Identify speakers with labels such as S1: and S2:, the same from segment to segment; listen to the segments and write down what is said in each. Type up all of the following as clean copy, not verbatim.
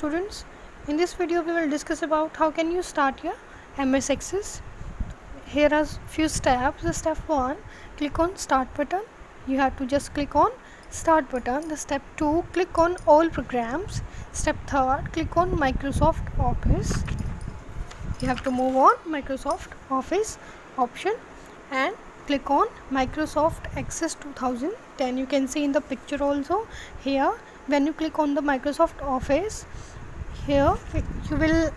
S1: students, in this video we will discuss about how can you start your MS Access. Here are few steps. The step 1, click on start button. You have to just click on start button. The step 2, click on all programs. Step 3, click on Microsoft Office. You have to move on Microsoft Office option and click on Microsoft Access 2010. You can see in the picture also here. When you click on the Microsoft Office, here you will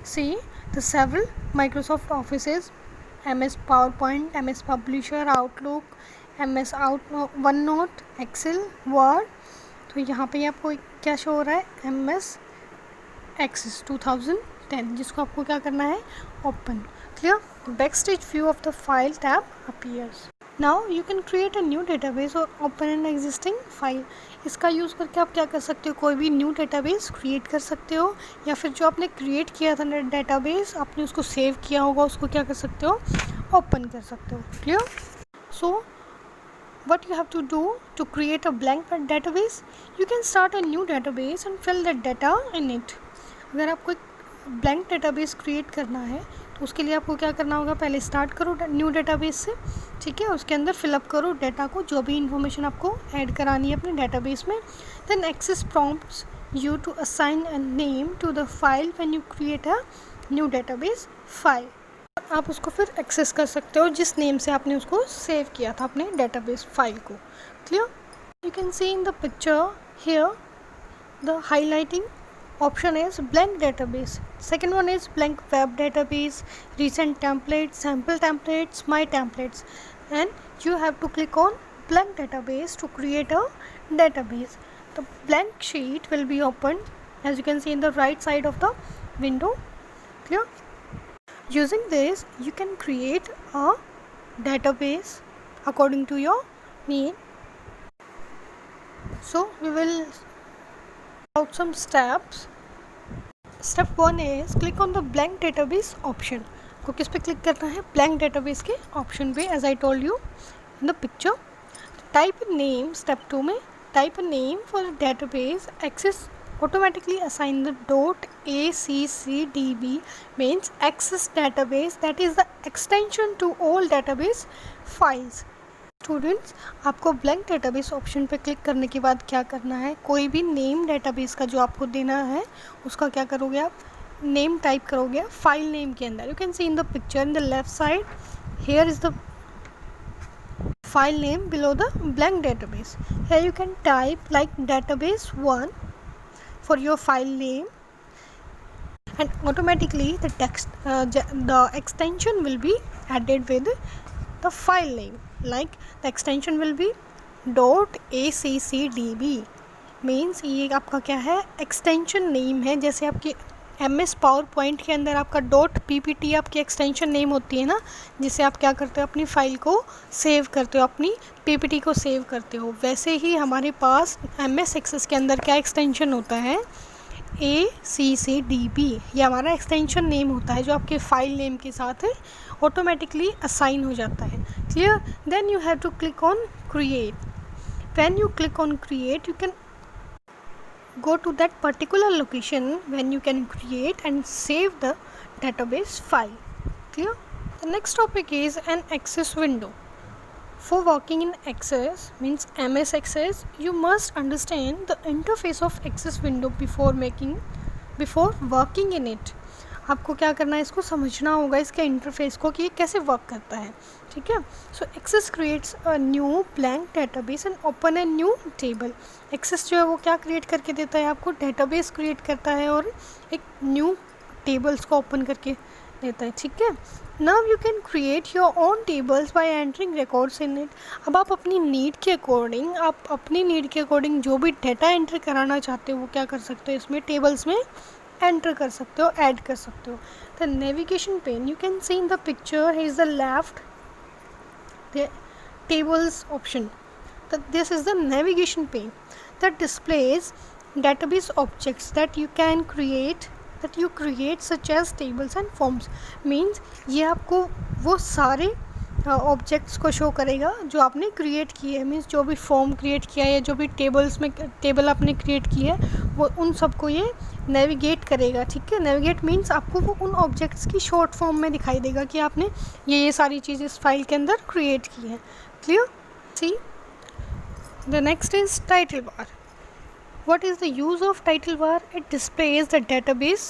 S1: see the several Microsoft Offices: MS PowerPoint, MS Publisher, Outlook, MS OneNote, Excel, Word. तो यहाँ पे आपको क्या show हो रहा है? MS Access 2010, जिसको आपको क्या करना है? Open. Clear? The backstage view of the file tab appears. Now you can create a new database or open an existing file. इसका यूज़ करके आप क्या कर सकते हो? कोई भी न्यू डेटाबेस क्रिएट कर सकते हो, या फिर जो आपने क्रिएट किया था डेटाबेस, आपने उसको सेव किया होगा, उसको क्या कर सकते हो? ओपन कर सकते हो. Clear? So what you have to do to create a blank database? You can start a new database and fill the data in it. अगर आपको एक ब्लैंक डेटाबेस क्रिएट करना है तो उसके लिए आपको क्या करना होगा? पहले स्टार्ट करो न्यू डेटाबेस से, ठीक है. उसके अंदर फिलअप करो डेटा को, जो भी इंफॉर्मेशन आपको ऐड करानी है अपने डेटाबेस में. Then access prompts you to assign a name to the file when you create a new database file. आप उसको फिर एक्सेस कर सकते हो जिस नेम से आपने उसको सेव किया था अपने डेटाबेस फाइल को. Clear? You can see in the picture here the highlighting option is blank database. Second one is blank web database, recent templates, sample templates, my templates, and you have to click on blank database to create a database. The blank sheet will be opened, as you can see in the right side of the window. Clear? Using this you can create a database according to your need. So we will out some steps. Step 1 is click on the blank database option. आपको किस पे click करना है? blank database के option पे, as I told you in the picture. Type a name. Step 2 में type a name for the database. Access automatically assign the .accdb means access database, that is the extension to all database files. Students, आपको blank database option पे click करने के बाद क्या करना है? कोई भी नेम डेटाबेस का जो आपको देना है उसका क्या करोगे? आप नेम टाइप करोगे फाइल नेम के अंदर. You can see in the picture in the left side, here is the file name below the blank database. Here you can type like database 1 for your file name, and automatically the text the extension will be added with the file name. Like the extension will be .accdb means ये आपका क्या है? Extension name है. जैसे आपके MS power point के अंदर आपका .ppt आपकी एक्सटेंशन नेम होती है ना, जिसे आप क्या करते हो? अपनी फाइल को सेव करते हो, अपनी PPT को सेव करते हो. वैसे ही हमारे पास MS एक्सेस के अंदर क्या एक्सटेंशन होता है? ACCDB. ये हमारा एक्सटेंशन नेम होता है जो आपके फाइल नेम के साथ ऑटोमेटिकली असाइन हो जाता है. Clear? Then you have to click on create. When you click on create, you can go to that particular location when you can create and save the database file. Clear? The next topic is an Access window. For working in Access means MS Access, you must understand the interface of Access window before working in it. आपको क्या करना है? इसको समझना होगा, इसके interface को, कि ये कैसे वर्क करता है. ठीक है? So Access creates a new blank database and open a new table. Access जो है वो क्या क्रिएट करके देता है? आपको डेटाबेस क्रिएट करता है और एक न्यू टेबल्स को ओपन करके देता है. ठीक है? Now you can create your own tables bye entering records in it. अब आप अपनी नीड के अकॉर्डिंग, जो भी डाटा एंटर कराना चाहते हो वो क्या कर सकते हो? इसमें टेबल्स में एंटर कर सकते हो, ऐड कर सकते हो. The navigation pane you can see in the picture is the left the tables option. This is the navigation pane that displays database objects that you create such as tables and forms. Means ये आपको वो सारे objects को show करेगा जो आपने create किए है, मीन्स जो भी फॉर्म क्रिएट किया है या जो भी टेबल आपने क्रिएट की है वो उन सबको ये नेविगेट करेगा। ठीक है, नेविगेट मीन्स आपको वो उन ऑब्जेक्ट्स की शॉर्ट फॉर्म में दिखाई देगा कि आपने ये सारी चीज़ इस फाइल के अंदर क्रिएट की है। Clear? See the next is title bar. What is the use of title bar? It displays the database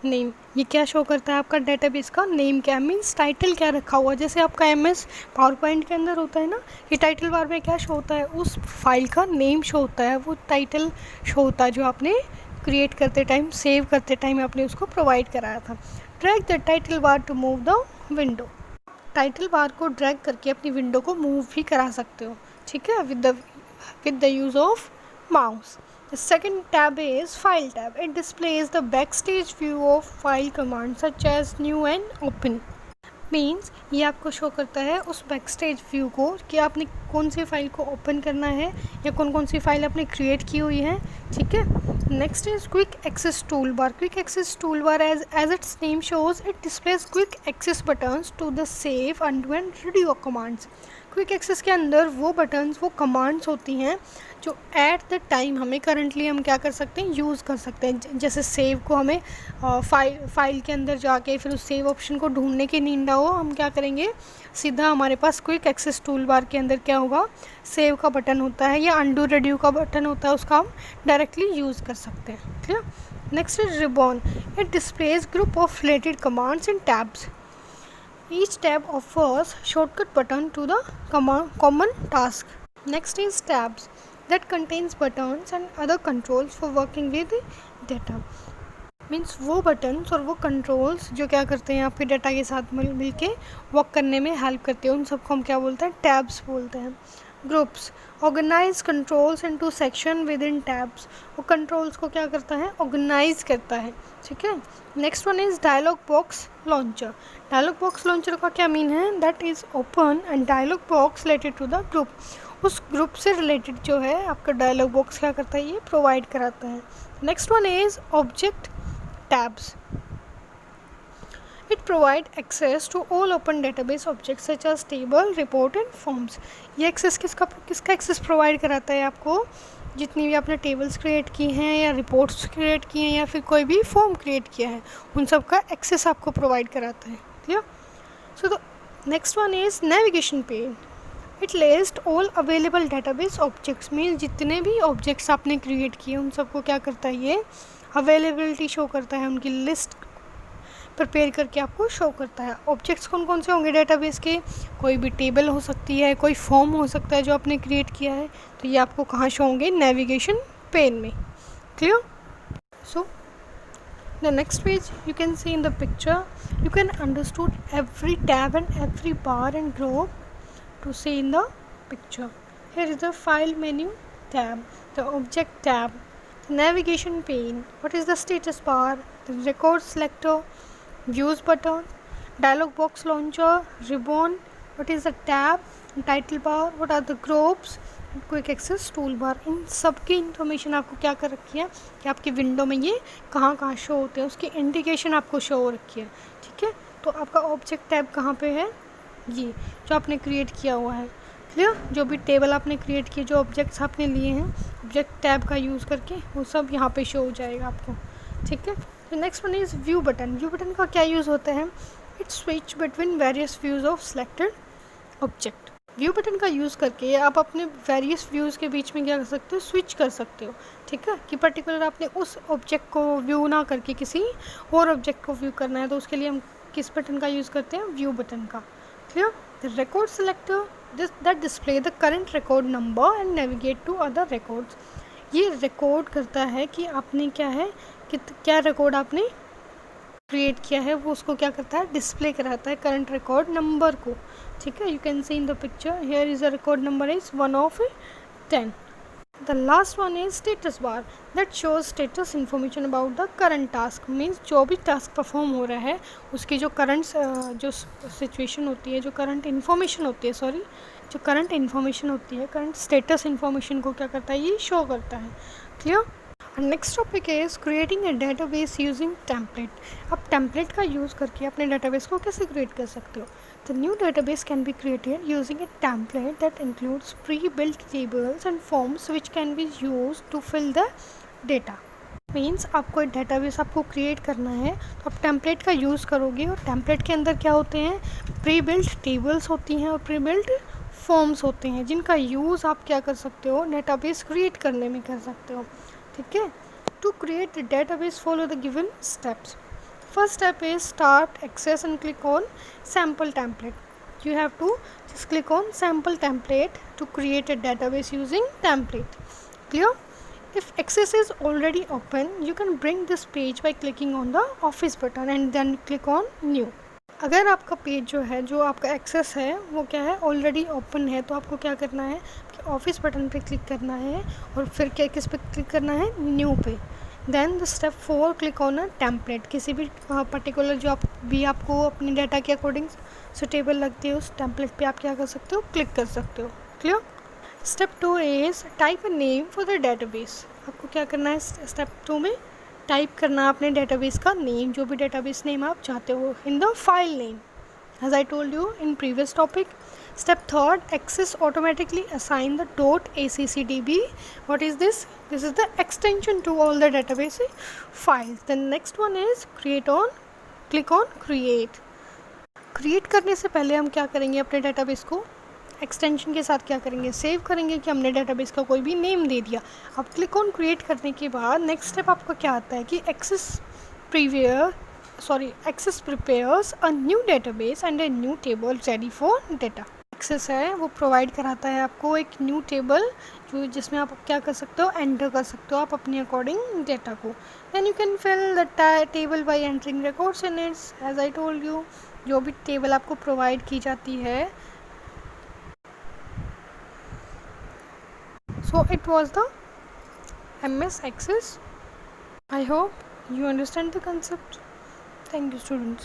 S1: name. ये क्या शो करता है? आपका डेटाबेस का नेम क्या है, मीन्स टाइटल क्या रखा हुआ है। जैसे आपका MS पावर पॉइंट के अंदर होता है ना कि टाइटल बार में क्या शो होता है, उस फाइल का नेम शो होता है, वो टाइटल शो होता है जो आपने क्रिएट करते टाइम, सेव करते टाइम आपने उसको प्रोवाइड कराया था। Drag the title bar to move the window. Title bar को ड्रैग करके अपनी विंडो को मूव भी करा सकते हो। ठीक है, with the use of mouse. The second tab is File tab. It displays the backstage view of file commands such as new and open. Means ये आपको शो करता है उस बैकस्टेज व्यू को कि आपने कौन सी फाइल को ओपन करना है या कौन कौन सी फाइल आपने क्रिएट की हुई है। ठीक है, next is quick access tool bar. Quick access tool bar as its name shows it displays quick access buttons to the save, undo and redo commands. Quick access के अंदर वो बटन्स, वो कमांड्स होती हैं जो एट द टाइम हमें currently हम क्या कर सकते हैं, यूज़ कर सकते हैं। जैसे सेव को हमें फाइल के अंदर जाके फिर उस सेव ऑप्शन को ढूंढने की नींद ना हो, हम क्या करेंगे, सीधा हमारे पास क्विक एक्सेस टूल बार के अंदर क्या होगा, सेव का बटन होता है या अनडू रेड्यू का बटन होता है, उसका हम डायरेक्टली यूज़ कर सकते हैं। Clear? Next is ribbon. It displays group of related commands in tabs. Each tab offers shortcut button to the common task. Next is tabs that contains buttons and other controls for working with data. Means वो buttons और वो controls जो क्या करते हैं, आपके data के साथ मिल के वर्क करने में हेल्प करते हैं, उन सबको हम क्या बोलते हैं, टैब्स बोलते हैं। Groups organise controls into section within tabs. वो कंट्रोल्स को क्या करता है, ऑर्गेनाइज करता है। ठीक है, next one is dialog box launcher. Dialog box launcher का क्या मीन है, that is open and dialog box related to the group. उस ग्रुप से रिलेटेड जो है आपका डायलॉग बॉक्स क्या करता है, ये प्रोवाइड कराता है। Next one is object tabs. It provide access to all open database objects such as table, report and forms. ये एक्सेस किसका एक्सेस प्रोवाइड कराता है आपको, जितनी भी आपने टेबल्स क्रिएट की हैं या रिपोर्ट्स क्रिएट की हैं या फिर कोई भी फॉर्म क्रिएट किया है, उन सब का एक्सेस आपको प्रोवाइड कराता है। Clear? So the next one is navigation pane. It list all available database objects. Means जितने भी ऑब्जेक्ट्स आपने क्रिएट किए उन सबको क्या करता है, ये अवेलेबिलिटी शो करता है, उनकी लिस्ट प्रिपेयर करके आपको शो करता है। ऑब्जेक्ट्स कौन कौन से होंगे डेटाबेस के, कोई भी टेबल हो सकती है, कोई फॉर्म हो सकता है जो आपने क्रिएट किया है, तो ये आपको कहाँ शो होंगे, नेविगेशन पेन में। Clear? So the next page you can see in the picture, you can understood every tab and every bar and group to see in the picture. Here is the file menu tab, the object tab, the navigation pane, what is the status bar, the record selector, views button, dialog box launcher, ribbon, what is the tab, title bar, what are the groups, quick access tool bar. इन सब की information आपको क्या कर रखी है कि आपकी विंडो में ये कहाँ कहाँ शो होते हैं, उसकी इंडिकेशन आपको शो हो रखी है। ठीक है, तो आपका ऑब्जेक्ट टैब कहाँ पे है, ये जो आपने क्रिएट किया हुआ है। क्लियर? जो भी टेबल आपने क्रिएट किए, जो ऑब्जेक्ट्स आपने लिए हैं ऑब्जेक्ट टैब का यूज़ करके, वो सब यहाँ पे शो हो जाएगा आपको। ठीक है, तो next one is view button. View button का क्या यूज़ होता है, it switch between various views of selected object. View button का यूज़ करके आप अपने वेरियस व्यूज़ के बीच में क्या कर सकते हो, स्विच कर सकते हो। ठीक है, कि पर्टिकुलर आपने उस ऑब्जेक्ट को व्यू ना करके किसी और ऑब्जेक्ट को व्यू करना है, तो उसके लिए हम किस बटन का यूज़ करते हैं, व्यू बटन का। Clear? The record selector that display the current record number and navigate to other records. ये रिकॉर्ड करता है कि आपने क्या है, कि क्या रिकॉर्ड आपने क्रिएट किया है, वो उसको क्या करता है, डिस्प्ले कराता है करंट रिकॉर्ड नंबर को। ठीक है, you can see in the picture, here is the record number is 1 of 10. The last one is status bar that shows status information about the current task. Means जो भी task perform हो रहा है उसकी जो करंट जो situation होती है, जो करंट इन्फॉर्मेशन होती है, जो करंट इन्फॉर्मेशन होती है, करंट स्टेटस इन्फॉर्मेशन को क्या करता है, ये शो करता है। Clear? Next topic is creating a database using template. आप टेम्पलेट का यूज़ करके अपने डेटाबेस को कैसे क्रिएट कर सकते हो। The new database can be created using a template that includes pre-built tables and forms which can be used to fill the data. Means आपको एक डेटाबेस आपको क्रिएट करना है तो आप टेम्पलेट का यूज़ करोगे, और टेम्पलेट के अंदर क्या होते हैं, प्री बिल्ट टेबल्स होती हैं और प्री बिल्ट फॉर्म्स होते हैं जिनका यूज़ आप क्या कर सकते हो, डेटाबेस क्रिएट करने में कर सकते हो. ठीक है. To create the database follow the given steps. First step is start access and click on sample template. You have to just click on sample template to create a database using template. Clear? If access is already open, you can bring this page by clicking on the office button and then click on new. अगर आपका page जो है, जो आपका access है वो क्या है, ऑलरेडी ओपन है, तो आपको क्या करना है कि ऑफिस बटन पे क्लिक करना है और फिर क्या किस पे क्लिक करना है, न्यू पे. Then the step 4 click on a template. किसी भी पर्टिकुलर जो आप भी आपको अपने डाटा के अकॉर्डिंग सुटेबल लगती है उस टेम्पलेट पे आप क्या कर सकते हो, क्लिक कर सकते हो. Clear. Step 2 is type a name for the database. आपको क्या करना है स्टेप 2 में, टाइप करना है अपने डेटाबेस का नेम, जो भी डेटाबेस नेम आप चाहते हो, in the file name as I told you in previous topic. Step 3, access automatically assign the .accdb. What is this? This is the extension to all the database files. The next one is create on, click on create. Create करने से पहले हम क्या करेंगे, अपने database को extension के साथ क्या करेंगे, सेव करेंगे कि हमने डेटाबेस का कोई भी नेम दे दिया. अब क्लिक ऑन क्रिएट करने के बाद नेक्स्ट स्टेप आपका क्या आता है कि Access prepares a new database and a new table ready for data. Access है वो प्रोवाइड कराता है आपको एक न्यू टेबल जो जिसमें आप क्या कर सकते हो, एंटर कर सकते हो आप अपने अकॉर्डिंग डेटा को. Then you can fill the table by entering records in its. As I told you, जो भी टेबल आपको प्रोवाइड की जाती है. So it was the MS Access. I hope you understand the concept. Thank you, students.